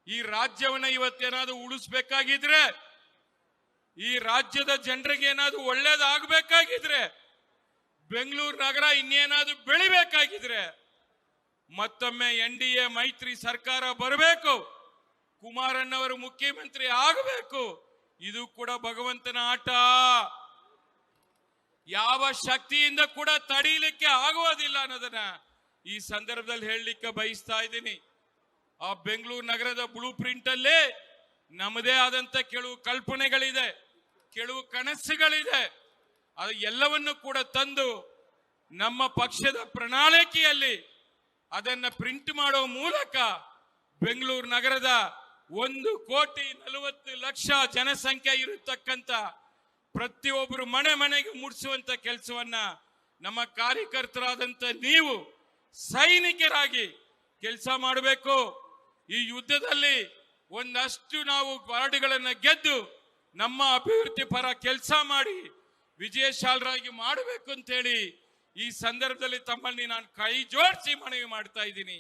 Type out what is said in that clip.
ಈ ರಾಜ್ಯವನ್ನ ಇವತ್ತೇನಾದ್ರೂ ಉಳಿಸ್ಬೇಕಾಗಿದ್ರೆ, ಈ ರಾಜ್ಯದ ಜನರಿಗೆ ಏನಾದ್ರೂ ಒಳ್ಳೇದಾಗಬೇಕಾಗಿದ್ರೆ, ಬೆಂಗಳೂರು ನಗರ ಇನ್ನೇನಾದ್ರೂ ಬೆಳಿಬೇಕಾಗಿದ್ರೆ ಮತ್ತೊಮ್ಮೆ NDA ಮೈತ್ರಿ ಸರ್ಕಾರ ಬರಬೇಕು, ಕುಮಾರಣ್ಣವರು ಮುಖ್ಯಮಂತ್ರಿ ಆಗಬೇಕು. ಇದು ಕೂಡ ಭಗವಂತನ ಆಟ. ಯಾವ ಶಕ್ತಿಯಿಂದ ಕೂಡ ತಡೀಲಿಕ್ಕೆ ಆಗುವುದಿಲ್ಲ ಅನ್ನೋದನ್ನ ಈ ಸಂದರ್ಭದಲ್ಲಿ ಹೇಳಲಿಕ್ಕೆ ಬಯಸ್ತಾ ಇದ್ದೀನಿ. ಆ ಬೆಂಗಳೂರು ನಗರದ ಬ್ಲೂ ಪ್ರಿಂಟ್ ಅಲ್ಲಿ ನಮ್ಮದೇ ಆದಂತ ಕೆಲವು ಕಲ್ಪನೆಗಳಿದೆ, ಕೆಲವು ಕನಸುಗಳಿದೆ. ಅದು ಎಲ್ಲವನ್ನು ಕೂಡ ತಂದು ನಮ್ಮ ಪಕ್ಷದ ಪ್ರಣಾಳಿಕೆಯಲ್ಲಿ ಅದನ್ನ ಪ್ರಿಂಟ್ ಮಾಡೋ ಮೂಲಕ ಬೆಂಗಳೂರು ನಗರದ 1,40,00,000 ಜನಸಂಖ್ಯೆ ಇರತಕ್ಕಂತ ಪ್ರತಿಯೊಬ್ಬರು ಮನೆ ಮನೆಗೆ ಮುಟ್ಟಿಸುವಂತ ಕೆಲಸವನ್ನ ನಮ್ಮ ಕಾರ್ಯಕರ್ತರಾದಂತ ನೀವು ಸೈನಿಕರಾಗಿ ಕೆಲಸ ಮಾಡಬೇಕು. ಈ ಯುದ್ಧದಲ್ಲಿ ಒಂದಷ್ಟು ನಾವು ವಾರ್ಡ್ಗಳನ್ನ ಗೆದ್ದು ನಮ್ಮ ಅಭಿವೃದ್ಧಿ ಪರ ಕೆಲಸ ಮಾಡಿ ವಿಜಯಶಾಲರಾಗಿ ಮಾಡಬೇಕು ಅಂತ ಹೇಳಿ ಈ ಸಂದರ್ಭದಲ್ಲಿ ತಮ್ಮಲ್ಲಿ ನಾನು ಕೈ ಜೋಡಿಸಿ ಮನವಿ ಮಾಡ್ತಾ ಇದ್ದೀನಿ.